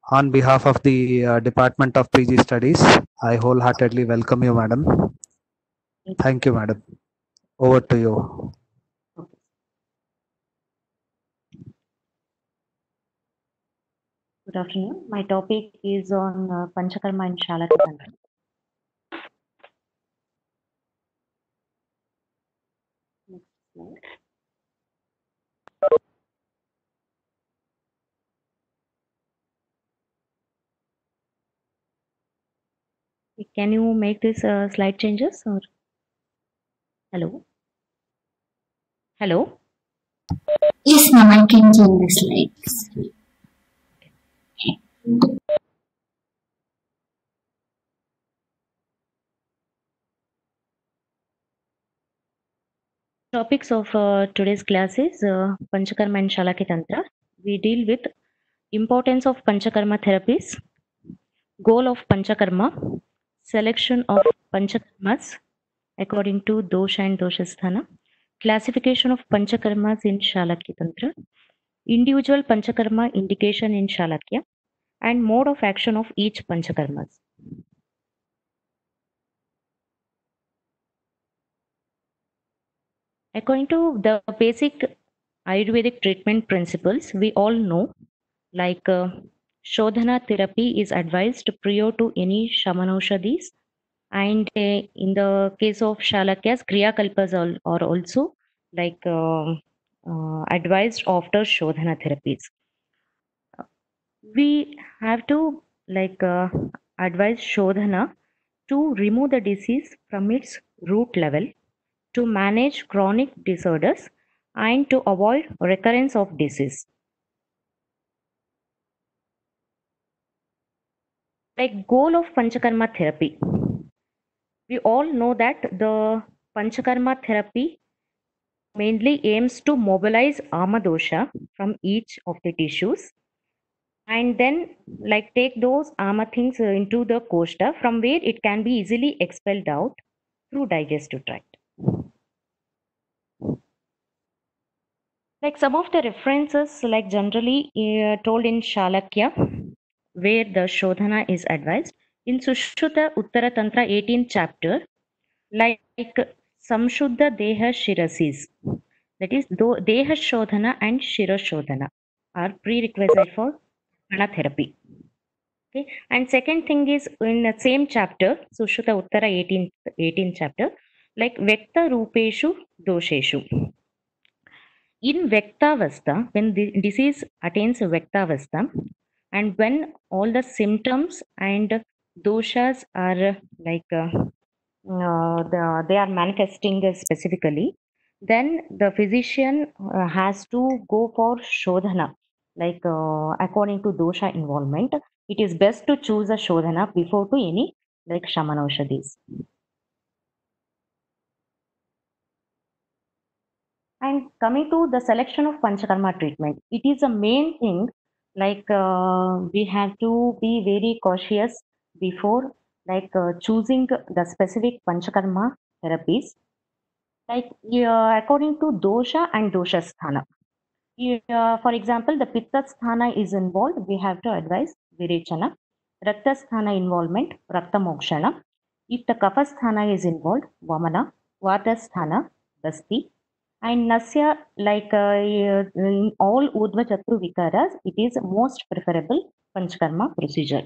On behalf of the Department of PG Studies, I wholeheartedly welcome you, madam. Thank you, madam. Over to you. Good afternoon. My topic is on Panchakarma in Shalakya Tantra. Next slide. Can you make this slide changes or hello? Hello? Yes, ma'am, I can change the slides. Topics of today's class is Panchakarma and Shalakya Tantra. We deal with importance of Panchakarma therapies, goal of Panchakarma, selection of Panchakarmas according to dosha and doshasthana, classification of Panchakarmas in Shalakya Tantra, individual Panchakarma indication in Shalakya, and mode of action of each Panchakarmas. According to the basic Ayurvedic treatment principles, we all know like Shodhana therapy is advised prior to any Shamanaushadis, and in the case of Shalakyas, Kriya Kalpas are also like advised after Shodhana therapies. We have to like advise Shodhana to remove the disease from its root level, to manage chronic disorders, and to avoid recurrence of disease. Like goal of Panchakarma therapy. We all know that the Panchakarma therapy mainly aims to mobilize Ama dosha from each of the tissues and then like take those Ama things into the koshta from where it can be easily expelled out through digestive tract. Like some of the references like generally told in Shalakya where the Shodhana is advised. In Sushruta Uttara Tantra 18th chapter, like Samshuddha Deha Shirasis, that is Deha Shodhana and Shira Shodhana are prerequisite for prana therapy. Okay, and second thing is in the same chapter, Sushruta Uttara 18th chapter, like Vekta Rupeshu Dosheshu. In Vektavastha, when the disease attains Vektavastha, and when all the symptoms and doshas are like they are manifesting specifically, then the physician has to go for Shodhana. Like according to dosha involvement, it is best to choose a Shodhana before to any like Shamanaushadis. And coming to the selection of Panchakarma treatment, it is a main thing like we have to be very cautious before like choosing the specific Panchakarma therapies. Like according to dosha and dosha sthana. For example, the pitta sthana is involved, we have to advise virechana. Rakta sthana involvement, rakta mokshana. If the kapha sthana is involved, vamana. Vata sthana, dasti. And Nasya, like in all Urdhva Chatru Vikaras, it is most preferable Panchakarma procedure.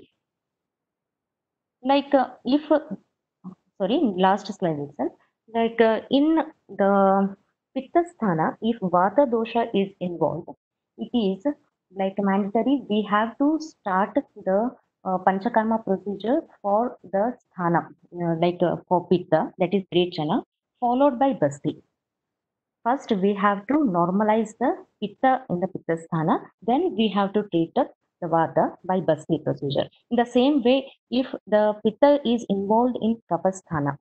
Like sorry, last slide itself. Like in the Pitta Sthana, if Vata dosha is involved, it is like mandatory. We have to start the Panchakarma procedure for the Sthana, like for Pitta, that is Prechana, followed by Basti. First, we have to normalize the pitta in the pitta sthana. Then we have to treat the vata by Basti procedure. In the same way, if the pitta is involved in kapha sthana,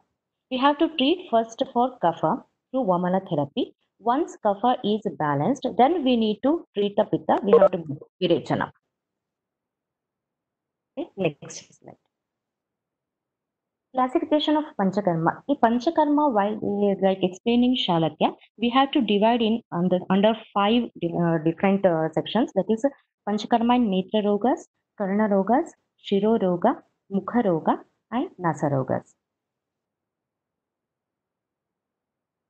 we have to treat first for kapha through Vamana therapy. Once kapha is balanced, then we need to treat the pitta. We have to do virechana. Okay, next slide. Classification of Panchakarma. In Panchakarma, while like explaining Shalakya, we have to divide in under five different sections. That is Panchakarma in Netra Rogas, Karnarogas, Shiroroga, Mukharoga, and Nasarogas.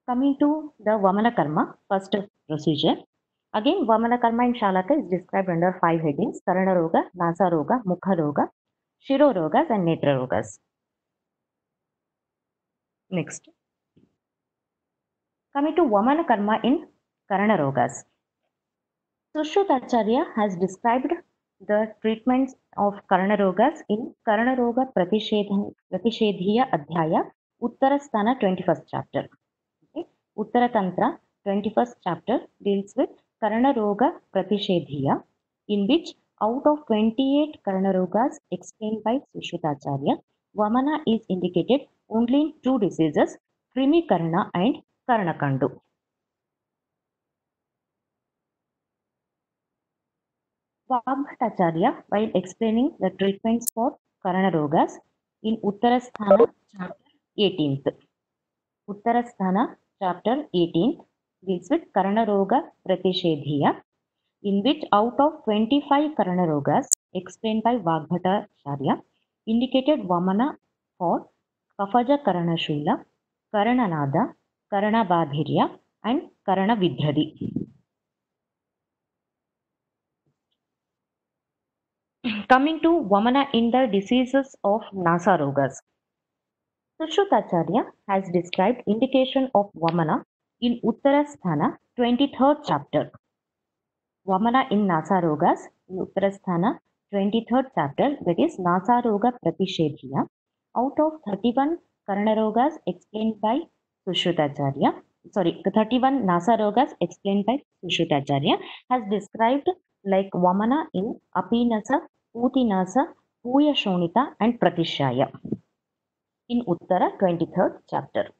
Coming to the Vamana Karma, first procedure. Again, Vamana Karma in Shalaka is described under 5 headings: Karnaroga, Nasaroga, Mukharoga, Shirorogas, and Netrarogas. Next. Coming to Vamana Karma in Karnarogas. Sushrutacharya has described the treatments of Karnarogas in Karnaroga Pratishedhiya Adhyaya, Uttarasthana 21st chapter. Okay. Uttaratantra 21st chapter deals with Karnaroga Pratishedhiya, in which out of 28 Karnarogas explained by Sushrutacharya, Vamana is indicated only in 2 diseases, Krimi Karna and Karnakandu. Vagbhatacharya, while explaining the treatments for Karnarogas in Uttarasthana chapter 18th. Uttarasthana chapter 18 deals with Karnaroga Pratishedhiya, in which out of 25 Karnarogas explained by Vagbhatacharya, indicated Vamana for Kafaja Karanashula, Karananada, Karanabadhirya, and Karanavidhradi. Coming to Vamana in the diseases of Nasarogas. Sushrutacharya has described indication of Vamana in Uttarasthana 23rd chapter. Vamana in Nasarogas in Uttarasthana 23rd chapter, that is Nasaroga Pratishedhiya, out of 31 Karnarogas explained by Sushrutacharya, 31 Nasarogas explained by Sushrutacharya, has described like Vamana in Apinasa, Putinasa, Puya Shonita, and Pratishaya in Uttara 23rd chapter.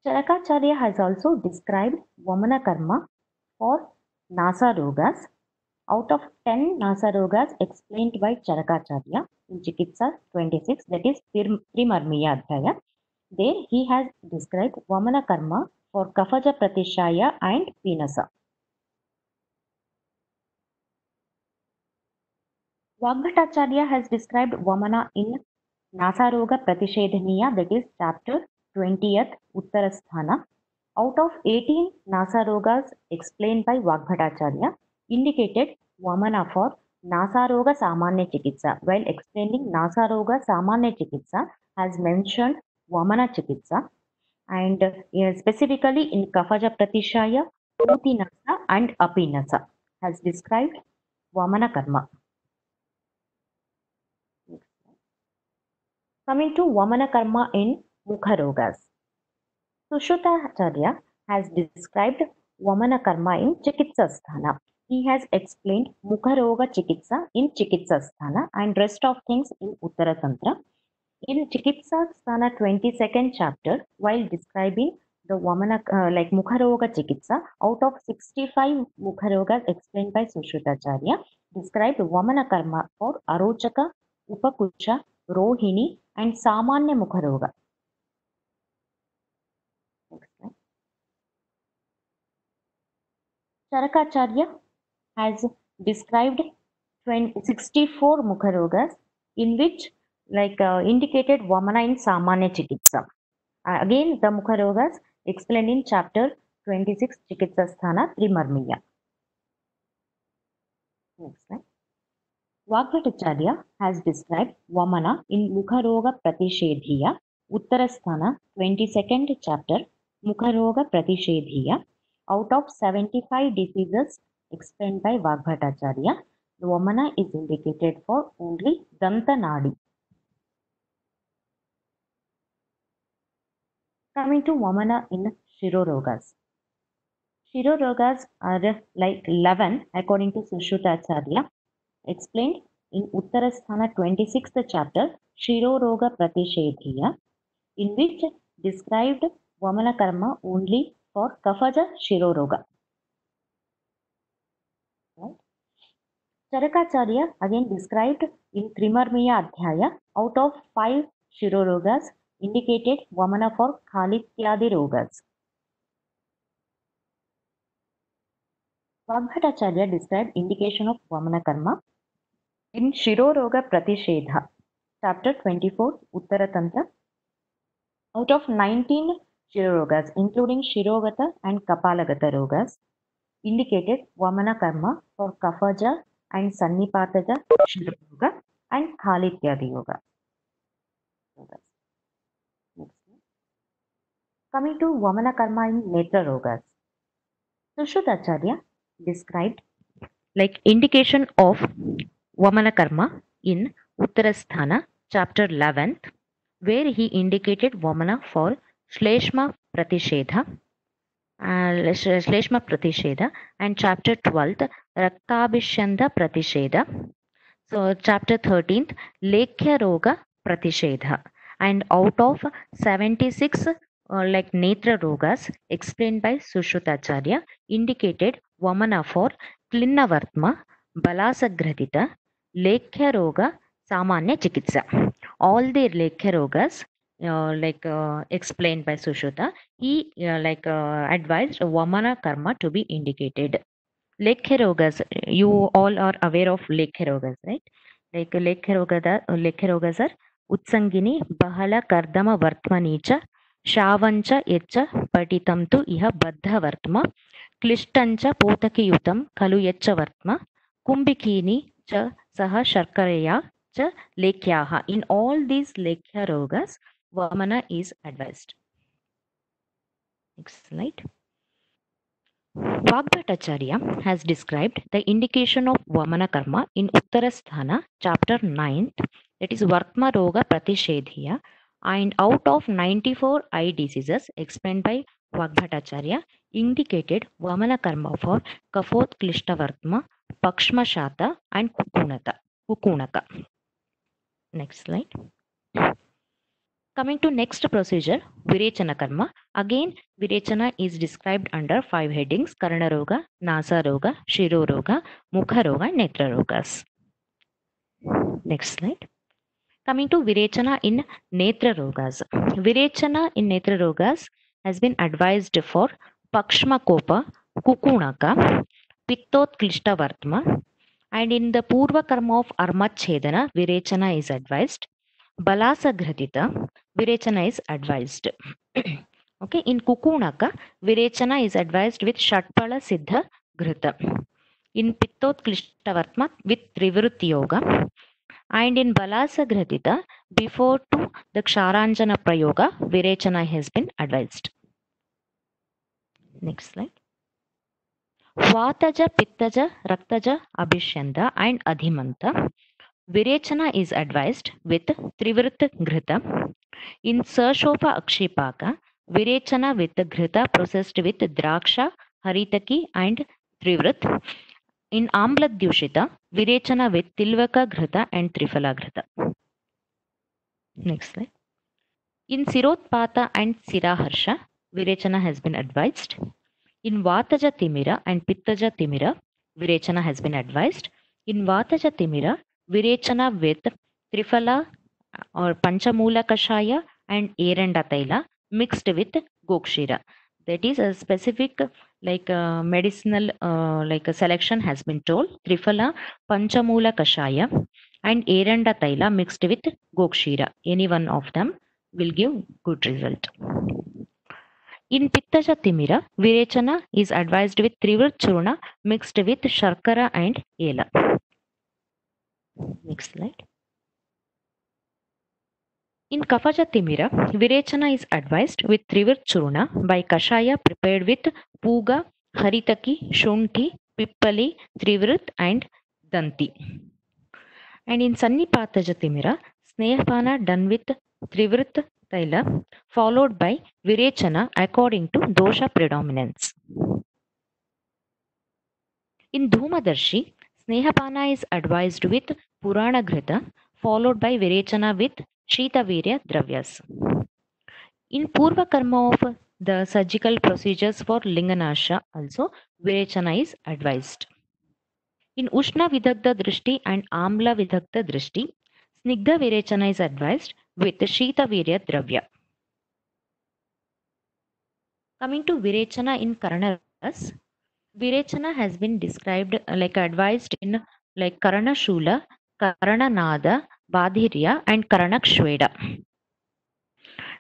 Charakacharya has also described Vamana Karma for Nasarogas. Out of 10 Nasarogas explained by Charakacharya in Chikitsa 26, that is Trimarmiya Adhyaya, there he has described Vamana Karma for Kafaja Pratishaya and Pinasa. Vagbhatacharya has described Vamana in Nasaroga Pratishedhaniya, that is chapter 20th Uttarasthana. Out of 18 Nasarogas explained by Vagbhatacharya, indicated Vamana for Nasaroga Samanya Chikitsa. While explaining Nasaroga Samanya Chikitsa, has mentioned Vamana Chikitsa, and specifically in Kafaja Pratishaya, Putinasa, and Apinasa has described Vamana Karma. Coming to Vamana Karma in Mukharogas. Sushrutacharya has described Vamana Karma in Chikitsasthana. He has explained Mukharoga Chikitsa in Chikitsasthana and rest of things in Uttaratantra. In Chikitsasthana 22nd chapter, while describing the Vamana, like Mukharoga Chikitsa, out of 65 Mukharogas explained by Sushrutacharya, described Vamana Karma for Arochaka, Upakucha, Rohini, and Samanya Mukharoga. Next slide. Charakacharya has described 64 Mukharogas, in which indicated Vamana in Samanya Chikitsa. Again, the Mukharogas explained in chapter 26 Chikitsasthana Trimarmiya. Next slide. Vagbhatacharya has described Vamana in Mukharoga Pratishedhiya, Uttarasthana 22nd chapter, Mukharoga Pratishedhiya. Out of 75 diseases explained by Vagbhatacharya, the Vamana is indicated for only Danta Nadi. Coming to Vamana in Shirorogas. Shirorogas are like 11 according to Sushrutacharya, explained in Uttarasthana 26th chapter, Shiroroga Pratishedhiya, in which described Vamana Karma only for Kafaja Shiroroga. Right? Charakacharya again described in Trimarmiya Adhyaya, out of 5 Shirorogas indicated Vamana for Khalityadi Rogas. Vagbhatacharya described indication of Vamana Karma in Shiroroga Pratishedha, chapter 24, Uttaratantra. Out of 19 Shirorogas, including Shirogata and Kapalagata Rogas, indicated Vamana Karma for Kafaja and Sannipataja Shiroroga and Khalityadi Yoga. Coming to Vamana Karma in Netra Rogas, Sushrutacharya described like indication of Vamana Karma in Uttarasthana, chapter 11th, where he indicated Vamana for Shleshma Pratishedha, and chapter 12th, Raktabhishanda Pratishedha. So, chapter 13th, Lekhya Roga Pratishedha. And out of 76 like Netra Rogas explained by Sushrutacharya, indicated Vamana for Klinnavartma, Balasagradita, Lekhya Roga, Samanya Chikitsa. All the Lekhya Rogas explained by Sushruta, he advised Vamana Karma to be indicated. Lekhya Rogas, you all are aware of Lekhya Rogas, right? Like Lekhya Rogas are Utsangini, Bahala Kardama Vartmanicha, Shavancha Yecha Patitam tu Iha Baddha Vartma, Klishtancha Potakiyutam Kalu Yecha Vartma, Kumbikini cha Saha Sharkaraya cha Lekhyaha. In all these Lekhya Rogas, Vamana is advised. Next slide. Vagbhatacharya has described the indication of Vamana Karma in Uttarasthana, chapter 9, that is Vartma Roga Pratishedhiya, and out of 94 eye diseases explained by Vagbhatacharya, indicated Vamana Karma for Kafot Klishta Vartma, Pakshma Shata, and Kukunaka. Next slide. Coming to next procedure, Virechana Karma. Again, Virechana is described under 5 headings: Karna Roga, Nasa Roga, Shiro Roga, Mukha Roga, Netra Rogas. Next slide. Coming to Virechana in Netra Rogas. Virechana in Netra Rogas has been advised for Pakshma Kopa, Kukunaka, Pittot Klishta Vartma, and in the Purva Karma of Armachedana, Virechana is advised. Balasa Gradita, Virechana is advised. Okay, in Kukunaka, Virechana is advised with Shatpala Siddha Grita. In Pittot Klishtavartma with Trivrutti Yoga. And in Balasa Gradita, before to the Ksharanjana Prayoga, Virechana has been advised. Next slide. Vataja, Pittaja, Raktaja, Abhishyanda, and Adhimanta. Virechana is advised with Trivrit Ghrita. In Sarshopa Akshipaka, Virechana with Ghrita processed with Draksha, Haritaki, and Trivrit. In Ambla Dyushita, Virechana with Tilvaka Ghrita and Trifala Ghrita. Next slide. In Sirotpata and Siraharsha, Virechana has been advised. In Vataja Timira and Pittaja Timira, Virechana has been advised. In Vataja Timira, Virechana with Trifala or Panchamula Kashaya and Eranda Taila mixed with Gokshira. That is a specific medicinal selection has been told. Trifala, Panchamula Kashaya and Eranda Taila mixed with Gokshira. Any one of them will give good result. In Pittaja Timira, Virechana is advised with Trivrit Churna mixed with Sharkara and Ela. Next slide. In Kafaja Timira, Virechana is advised with Trivrit Churna by Kashaya prepared with Puga, Haritaki, Shunti, Pippali, Trivrit and Danti. And in Sannipataja Timira, Snehapana done with Trivrit Taila followed by Virechana according to dosha predominance. In Dhumadarshi, Snehapana is advised with Purana Ghrita followed by Virechana with Shitavirya Dravyas. In Purva Karma of the surgical procedures for Linganasha also, Virechana is advised. In Ushna Vidagdha Drishti and Amla Vidagdha Drishti, Snigdha Virechana is advised with Shitavirya Dravya. Coming to Virechana in Karanaras, Virechana has been described like advised in like Karana Shula, Karana Nada, Badhirya, and Karanakshveda.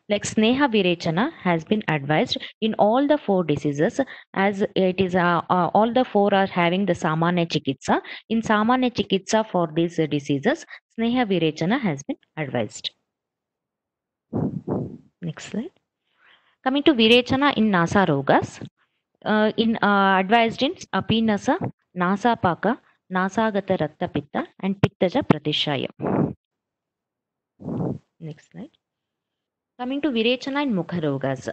Like Sneha Virechana has been advised in all the four diseases, as it is all the four are having the Samanya Chikitsa. In Samanya Chikitsa for these diseases, Sneha Virechana has been advised. Next slide. Coming to Virechana in Nasa Rogas, advised in Apinasa, Nasa Paka, Nasagata Ratta Pitta, and Pittaja Pratishaya. Next slide. Coming to Virechana in Mukharogas.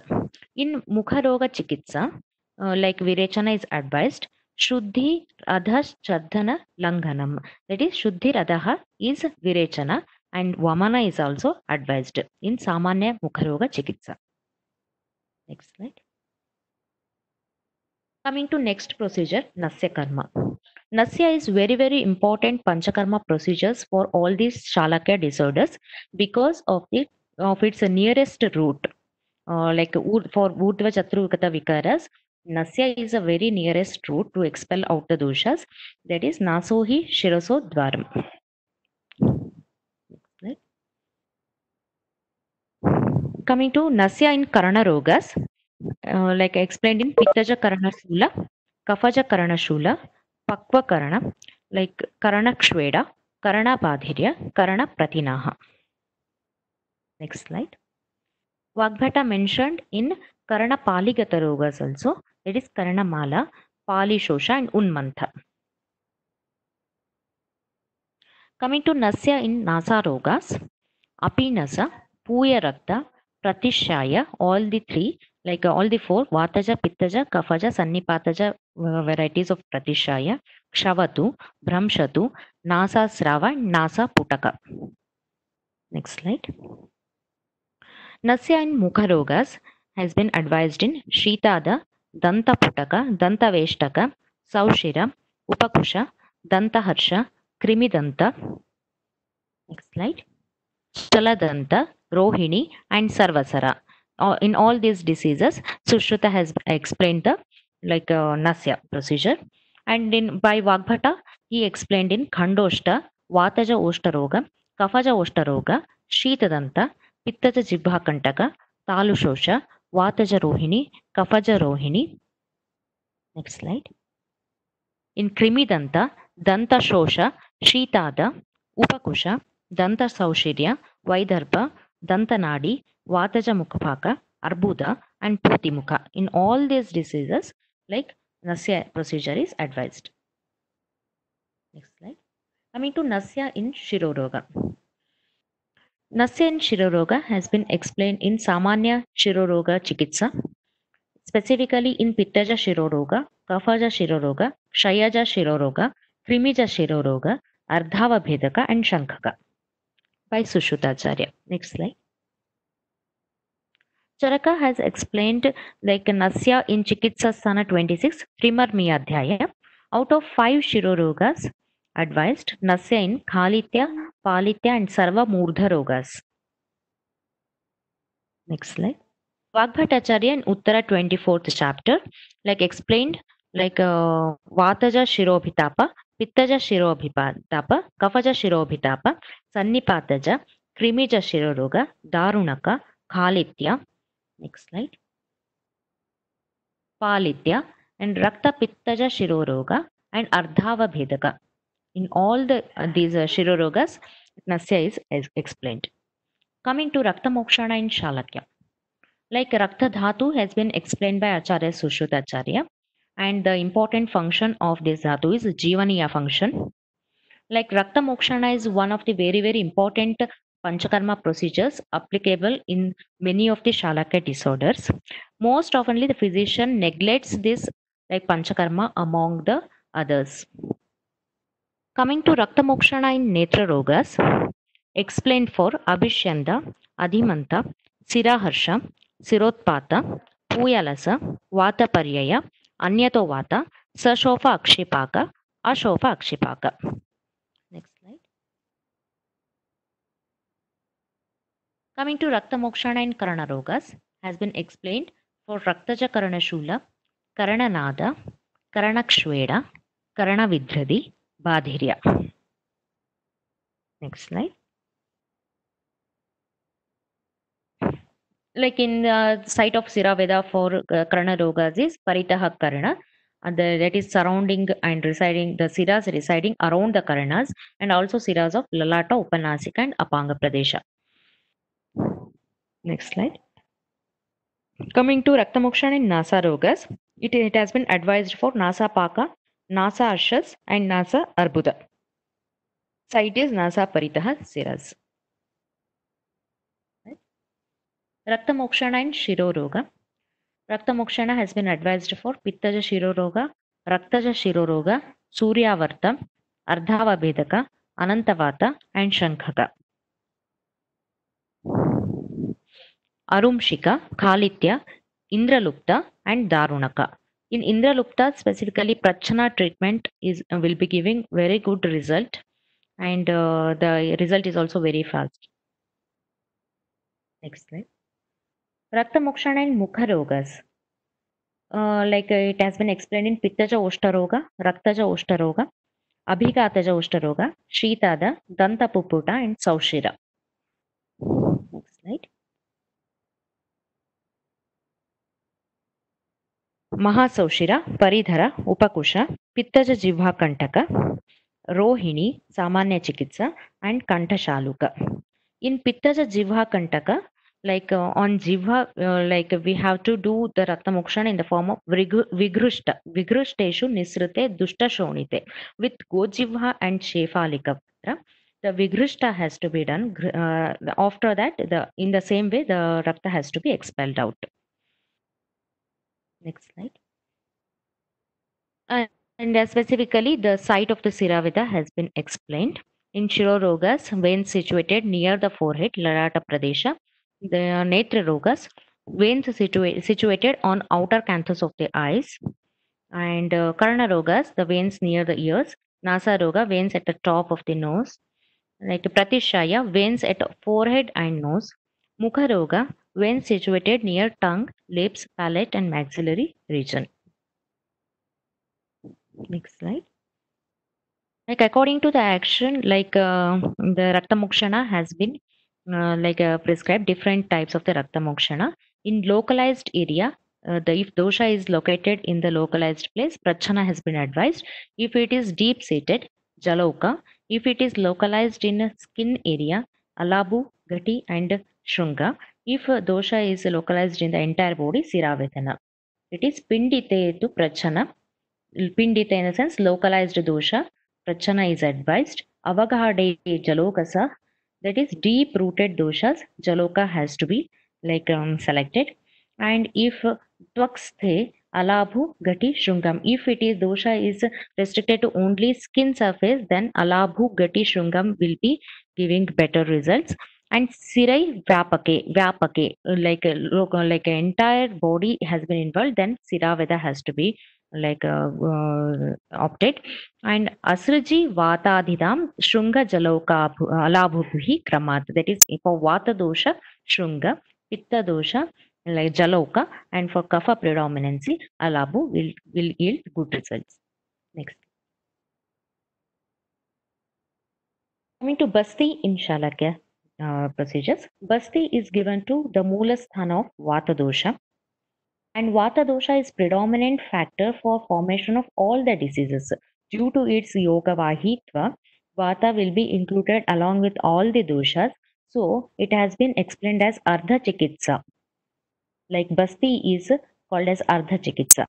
In Mukharoga Chikitsa, like Virechana is advised, Shuddhi Radha Chardhana Langhanam. That is, Shuddhi Radha is Virechana and Vamana is also advised in Samanya Mukharoga Chikitsa. Next slide. Coming to next procedure, Nasya Karma. Nasya is very important Panchakarma procedures for all these Shalakya disorders because of its nearest root. Like for Urdhva Chaturvakata Vikaras, Nasya is a very nearest route to expel out the doshas. That is Nasohi Shiraso Dwaram. Right. Coming to Nasya in Karana Rogas, like I explained in Pittaja Karana Shula, Kafaja Karana Shula, Pakva Karana, like Karana Kshveda, Karana Badhirya, Karana Pratinaha. Next slide. Vagbhata mentioned in Karana Paligata Rogas also, that is Karana Mala, Pali Shosha, and Unmantha. Coming to Nasya in Nasa Rogas, Apinasa, Puya Rakta, Pratishaya, all the three, like all the four, Vataja, Pittaja, Kafaja, Sannipataja varieties of Pratishaya, Kshavatu, Brahmshatu, Nasa Srava, and Nasa Putaka. Next slide. Nasya in Mukha Rogas has been advised in Shitada, Danta Putaka, Danta Veshtaka, Saushira, Upakusha, Danta Harsha, Krimidanta. Next slide. Chaladanta, Rohini, and Sarvasara. In all these diseases, Sushruta has explained the Nasya procedure. And in by Vagbhata, he explained in Khandoshta, Vataja Oshtaroga, Kafaja Oshtaroga, Shitadanta, Pittaja Jibhakantaka, Talushosha, Vataja Rohini, Kafaja Rohini. Next slide. In Krimidanta, Danta Shosha, Shitada, Upakusha, Danta Saushirya, Vaidharpa, Dantanadi, Vataja Mukapaka, Arbuda, and Putimuka. In all these diseases, like Nasya procedure is advised. Next slide. Coming to Nasya in Shiroroga. Nasya in Shiroroga has been explained in Samanya Shiroroga Chikitsa, specifically in Pittaja Shiroroga, Kafaja Shiroroga, Kshayaja Shiroroga, Krimija Shiroroga, Ardhava Bhedaka, and Shankaka by Sushrutaracharya. Next slide. Charaka has explained like Nasya in Chikitsa Sana 26, Trimarmi Adhyaya. Out of 5 Shirorogas advised, Nasya in Khalitya, Palitya, and Sarva Murdha Rogas. Next slide. Vagbhatacharya in Uttara 24th chapter, like explained, like Vataja Shirobhitapa, Pittaja Shirobhitapa, Kafaja Shirobhitapa, Sannipataja, Krimija Shiroroga, Darunaka, Khalitya. Next slide. Palitya and Rakta Pittaja Shiroroga and Ardhava Bhedaka. In all these Shirorogas, Nasya is explained. Coming to Rakta Mokshana in Shalakya. Like Rakta Dhatu has been explained by Acharya Sushrutaracharya, and the important function of this Dhatu is Jivaniya function. Like Rakta Mokshana is one of the very important Panchakarma procedures applicable in many of the Shalakya disorders. Most oftenly, the physician neglects this like Panchakarma among the others. Coming to Rakta Mokshana in Netra Rogas, explained for Abhishyanda, Adhimanta, Siraharsha, Sirotpata, Puyalasa, Vata Paryaya, Anyato Vata, Sashofa Akshipaka, Ashofa Akshipaka. Next slide. Coming to Rakta Mokshana in Karana Rogas has been explained for Raktaja Karana Shula, Karana Nada, Karanakshveda, Karanavidhradi, Badhirya. Next slide. Like in the site of Siraveda for Karana Rogas is Paritaha Karana, and that is surrounding and residing the Siras residing around the Karanas, and also Siras of Lalata, Upanasika, and Apanga Pradesha. Next slide. Coming to Raktamokshan in Nasa Rogas, it has been advised for Nasa Paka, Nasa Ashas, and Nasa Arbuda. Site is Nasa Paritaha Siras. Raktamokshana and Shiroroga. Raktamokshana has been advised for Pittaja Shiroroga, Raktaja Shiroroga, Suryavarta, Ardhava Bedaka, Anantavata, and Shankhaka. Arumshika, Khalitya, Indralupta, and Darunaka. In Indralupta, specifically Prachana treatment will be giving very good result, and the result is also very fast. Next slide. Raktamokshana and Mukha Rogas. Like it has been explained in Pittaja Oshtaroga, Raktaja Oshtaroga, Abhigataja Oshtaroga, Shitada, Danta Puputa, and Saushira. Next slide. Mahasaushira, Paridhara, Upakusha, Pittaja Jivha Kantaka, Rohini, Samanya Chikitsa, and Kantashaluka. In Pittaja Jivha Kantaka, like on Jivha, like we have to do the Raktamokshana in the form of Vigrushta, Vigrushteshu Nisrite Dushta Shonite, with Gojivha and Shefalika. The Vigrushta has to be done. After that, in the same way, the Rakta has to be expelled out. Next slide. And specifically, the site of the Siraveda has been explained. In Shirorogas, veins situated near the forehead, Lalata Pradesha. The Netra Rogas, veins situated on outer canthus of the eyes. And Karna Rogas, the veins near the ears. Nasa Roga, veins at the top of the nose. Like Pratishaya, veins at forehead and nose. Mukha Roga, veins situated near tongue, lips, palate, and maxillary region. Next slide. Like according to the action, like the Raktamokshana has been prescribed different types of the Raktamokshana. In localized area, if dosha is located in the localized place, Prachana has been advised. If it is deep seated, Jaloka. If it is localized in a skin area, Alabu, Gati, and Shrunga. If dosha is localized in the entire body, Siravedana. It is Pindite to Prachana. Pindita in the sense localized dosha, Prachana is advised. Avaghade Jalokasa, that is deep rooted doshas, Jaloka has to be selected. And if Twaksthe, Alabhu, Gati, Shrungam, if it is dosha is restricted to only skin surface, then Alabhu, Gati, Shrungam will be giving better results. And Sirai Vyapake, like entire body has been involved, then Siraveda has to be opted. And Asraji Vatadhidam Shrunga Jaloka Alabhuhi Kramat, that is for Vata dosha Shrunga, Pitta dosha like Jaloka, and for Kapha predominancy Alabhu will yield good results. Next. Coming to Basti in Shalakya procedures, Basti is given to the Moolasthana of Vata dosha. And Vata dosha is predominant factor for formation of all the diseases. Due to its yoga vahitva, Vata will be included along with all the doshas. So it has been explained as Ardha Chikitsa. Like Basti is called as Ardha Chikitsa.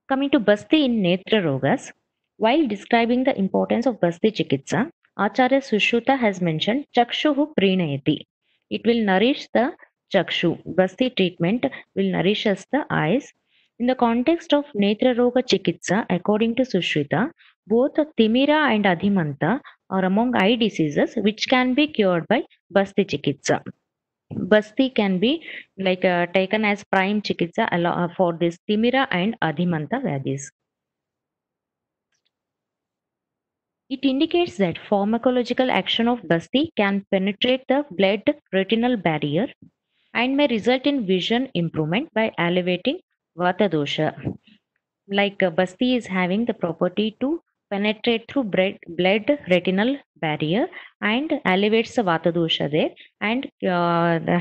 Coming to Basti in Netra Rogas, while describing the importance of Basti Chikitsa, Acharya Sushruta has mentioned Chakshuhu Prinayati. It will nourish the Chakshu. Basti treatment will nourish us the eyes. In the context of Netra Roga Chikitsa, according to Sushruta, both Timira and Adhimanta are among eye diseases which can be cured by Basti Chikitsa. Basti can be taken as prime chikitsa for this Timira and Adhimanta Vyadhis. It indicates that pharmacological action of Basti can penetrate the blood-retinal barrier and may result in vision improvement by alleviating Vata dosha. Basti is having the property to penetrate through blood retinal barrier and elevates the vata dosha there, and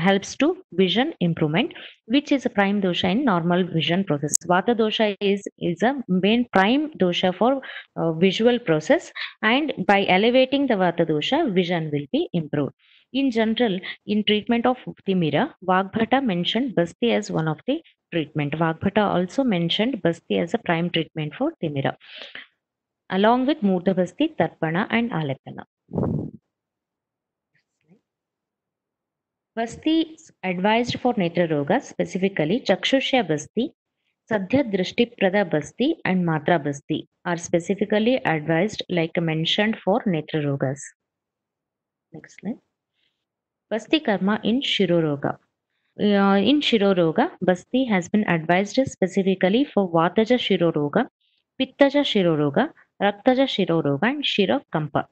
helps to vision improvement, which is a prime dosha in normal vision process. Vata dosha is a main prime dosha for visual process, and by elevating the vata dosha, vision will be improved. In general, in treatment of Timira, Vagbhata mentioned Basti as one of the treatment. Vagbhata also mentioned Basti as a prime treatment for Timira, along with Murda Basti, Tarpana, and Alepana. Basti advised for Netra Roga, specifically Chakshushya Basti, Sadhya Drishtiprada Basti, and Matra Basti are specifically advised, like mentioned, for Netra Rogas. Next slide. Basti Karma in Shiroroga. In Shiroroga, Basti has been advised specifically for Vataja Shiroroga, Pittaja Shiroroga, Raktaja Shiroroga, and Shirokampa.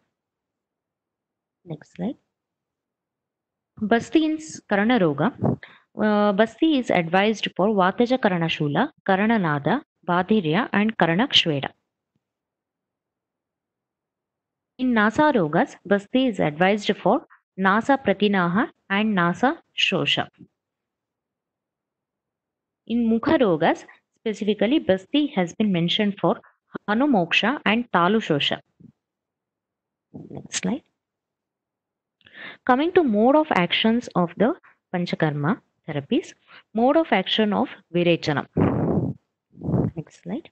Next slide. Basti in Karanaroga. Basti is advised for Vataja Karanashula, Karananada, Badhirya, and Karanakshveda. In Nasa Rogas, Basti is advised for Nasa Pratinaha and Nasa Shosha. In Mukha Rogas, specifically, Basti has been mentioned for Hanumoksha and Talu Shosha. Next slide. Coming to mode of actions of the Panchakarma therapies, mode of action of Virechana. Next slide.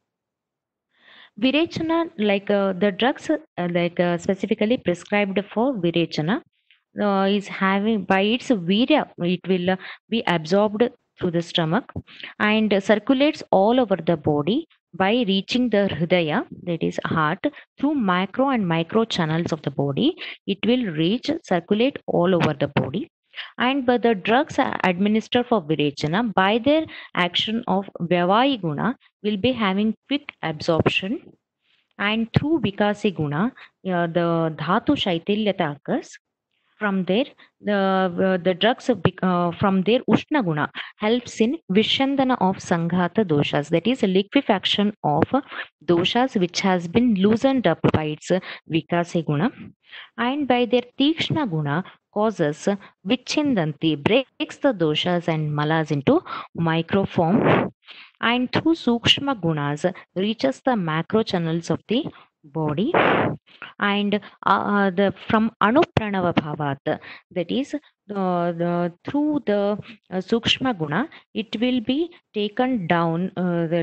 Virechana, the drugs specifically prescribed for Virechana is having, by its virya, it will be absorbed through the stomach and circulates all over the body by reaching the hridaya, that is heart, through macro and micro channels of the body. It will circulate all over the body. And but the drugs administered for Virechana, by their action of Vyavayi Guna, will be having quick absorption, and through Vikasi Guna, the Dhatu Shaitilyata occurs. From there, the drugs from their Ushna Guna helps in Vishandana of Sanghata doshas, that is liquefaction of doshas which has been loosened up by its Vikasi Guna, and by their Tikshna Guna causes Vichindanti, breaks the doshas and malas into microform, and through Sukshma Gunas reaches the macro channels of the body, and from Anupranava Bhavat, that is through the Sukshma Guna, it will be taken down,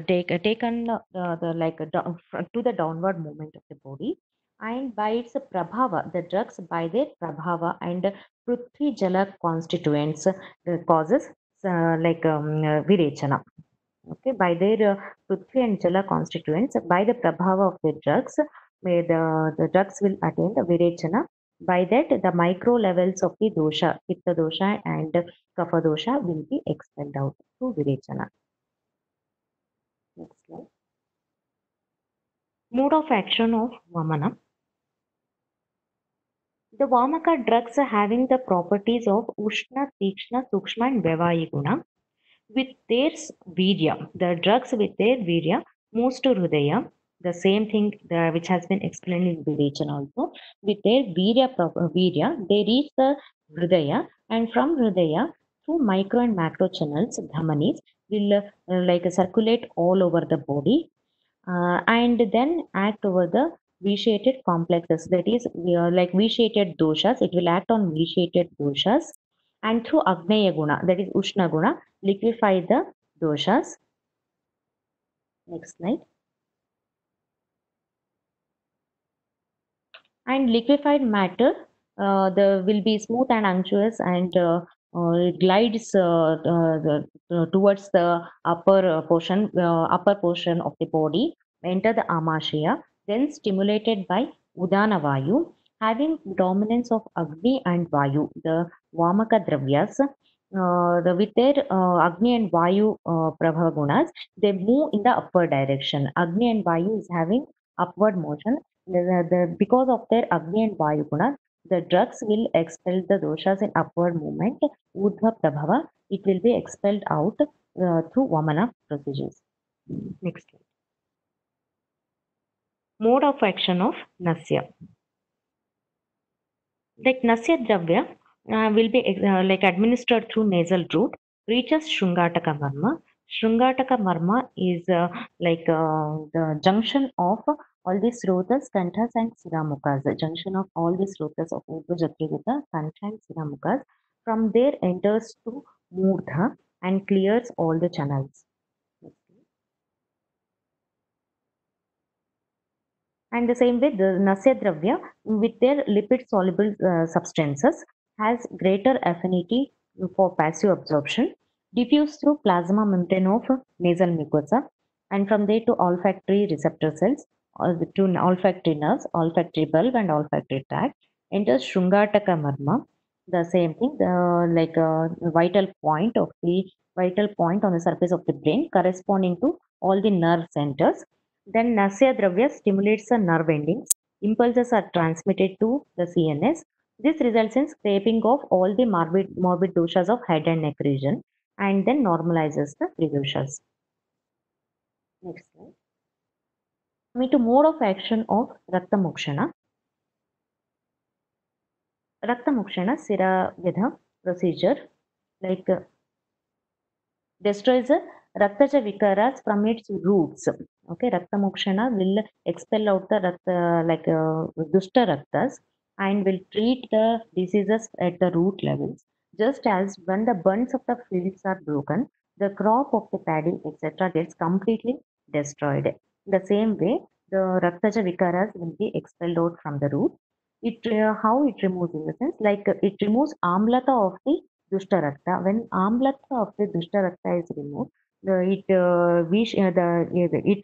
taken to the downward movement of the body, and by its Prabhava, the drugs by their Prabhava and Prithvi Jala constituents causes Virechana. Okay, by their Prithvi and Jala constituents, by the Prabhava of the drugs, the drugs will attain the Virechana. By that, the micro levels of the dosha, Pitta dosha and Kapha dosha will be expelled out through Virechana. Next slide. Mode of action of Vamana. The Vamaka drugs are having the properties of Ushna, Tikshna, Sukshma, and Vyavayi Guna. With their virya, the drugs with their virya moves to Hridaya, the same thing which has been explained in Virechana also. With their virya, they reach the Hridaya, and from Hridaya, through micro and macro channels, dhamanis, will circulate all over the body, and then act over the vitiated complexes, that is like vitiated doshas. It will act on vitiated doshas, and through Agneya Guna, that is Ushna Guna, liquefy the doshas. Next slide. And liquefied matter will be smooth and unctuous, and it glides towards the upper portion of the body, enter the Amashya, then stimulated by Udana Vayu, having dominance of Agni and Vayu, the Vamaka Dravyas. With their Agni and Vayu Prabha Gunas, they move in the upward direction. Agni and Vayu is having upward motion. Because of their Agni and Vayu Gunas, the drugs will expel the doshas in upward movement. Urdhva Prabhava, it will be expelled out through Vamana procedures. Next slide. Mode of action of Nasya. Like Nasya Dravya will be like administered through nasal route, reaches Shrungataka Marma. Shrungataka Marma is the junction of all these Srotas, Kanthas and Siramukas. The junction of all these Srotas of Urdhva Kantha and Siramukas. From there enters to Murdha and clears all the channels. And the same way, the Nasya Dravya, with their lipid soluble substances, has greater affinity for passive absorption, diffuse through plasma membrane of nasal mucosa, and from there to olfactory receptor cells, or to olfactory nerves, olfactory bulb, and olfactory tract, enters Shrungataka Marma. The same thing, vital point on the surface of the brain, corresponding to all the nerve centers. Then Nasya Dravya stimulates the nerve endings. Impulses are transmitted to the CNS. This results in scraping off all the morbid doshas of head and neck region and then normalizes the predoshas. Next slide. Coming to mode of action of Rakta Mokshana. Rakta Mokshana Sira Vidha procedure destroys the Raktaja Vikaras from its roots. Okay, Rakta Mokshana will expel out the Dushta Raktas and will treat the diseases at the root levels. Just as when the bunds of the fields are broken, the crop of the paddy, etc., gets completely destroyed. The same way, the Raktaja Vikaras will be expelled out from the root. How it removes in the sense it removes Amlata of the Dushta Rakta. When Amlata of the Dushta Rakta is removed, it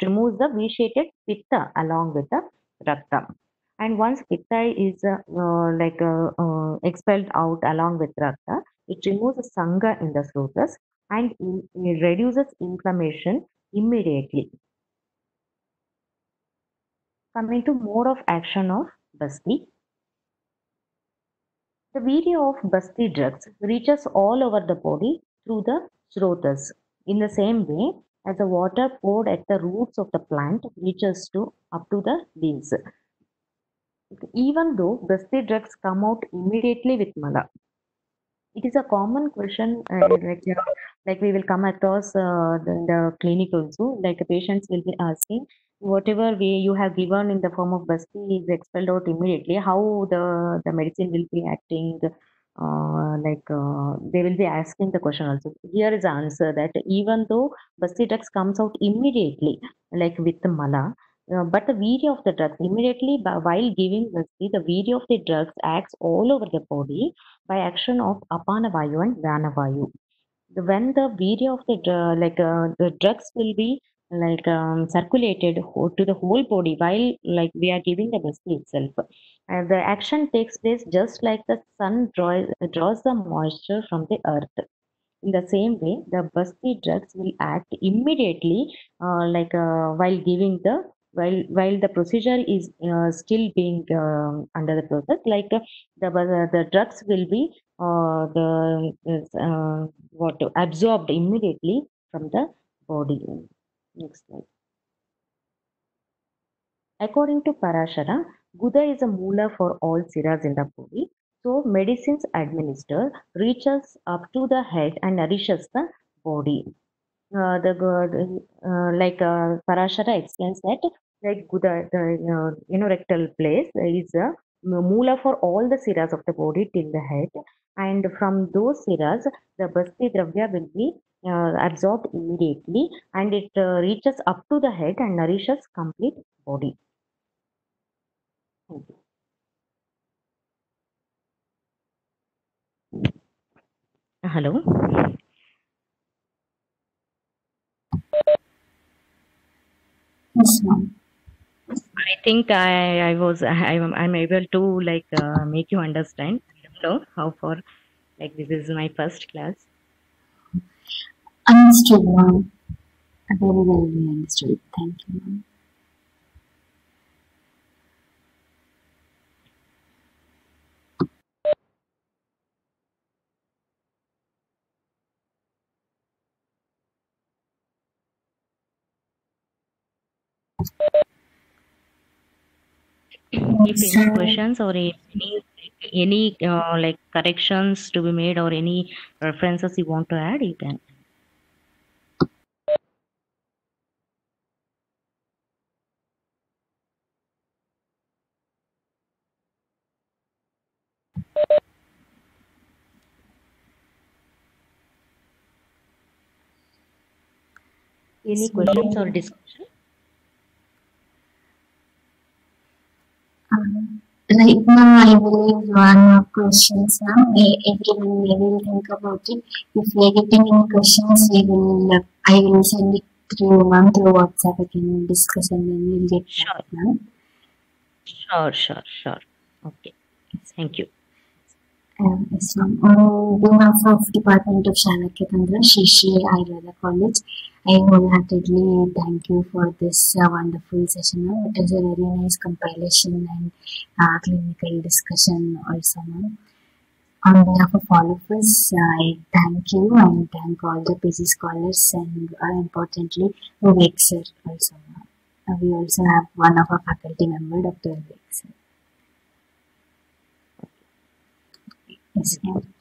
removes the vitiated Pitta along with the Rakta. And once Pitta is expelled out along with Rakta, it removes the Sangha in the Srotas and it reduces inflammation immediately. Coming to mode of action of Basti. The video of Basti drugs reaches all over the body through the Srotas. In the same way as the water poured at the roots of the plant reaches up to the leaves. Even though Basti drugs come out immediately with mala, it is a common question like we will come across the clinic also. Like the patients will be asking, whatever way you have given in the form of Basti is expelled out immediately. How the medicine will be acting? They will be asking the question also. Here is the answer that even though Basti drugs comes out immediately, like with the mala, but the video of the drugs immediately while giving Basti, the video of the drugs acts all over the body by action of Apana Vayu and Vyana Vayu. When the video of the drugs will be circulated to the whole body while we are giving the Basti itself, the action takes place just like the sun draws the moisture from the earth. In the same way, the Basti drugs will act immediately, while giving while the procedure is still being under the process. The drugs will be absorbed immediately from the body. Next slide. According to Parashara, Guda is a moola for all siras in the body. So medicines administered reaches up to the head and nourishes the body. Parashara explains that Guda, the rectal place is a moola for all the siras of the body till the head, and from those siras the Basti Dravya will be absorbed immediately, and it reaches up to the head and nourishes complete body. Thank you. Hello. Yes, ma'am. I think I'm able to make you understand. I don't know how far this is my first class. Understood, ma'am. Very well understood. Thank you, ma'am. If any Sir, questions or any like corrections to be made or any references you want to add, you can. Any questions or discussion? right now, I believe one more questions now. Everyone may will think about it. If we are getting any questions, I will send it through ma'am through WhatsApp. I can discuss and then we'll get Sure. back now. Sure. Okay. Thank you. Yes, ma'am. On behalf of Department of Chanakya Tantra, Shri Ayurveda College, I wholeheartedly thank you for this wonderful session. Ma'am. It is a very nice compilation and clinical discussion also, ma'am. On behalf of all of us, I thank you and thank all the PG scholars and importantly, Vivek sir also. We also have one of our faculty member, Dr. Vivek sir. Yes, ma'am.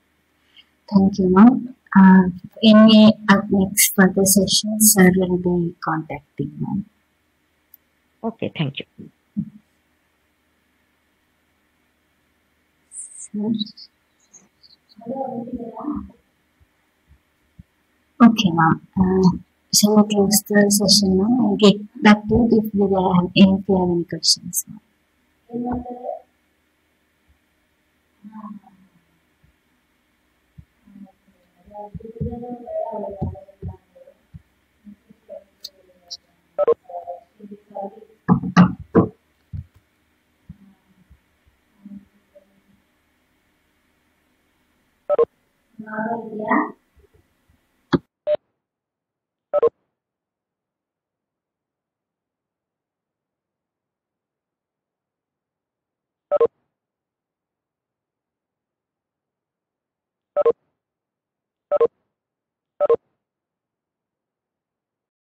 Thank you, ma'am. Any next further sessions, sir will be contacting, ma'am. Okay, thank you. Sir. Okay, ma'am. Shall we close the session now and get back to you if you have any questions, ma'am?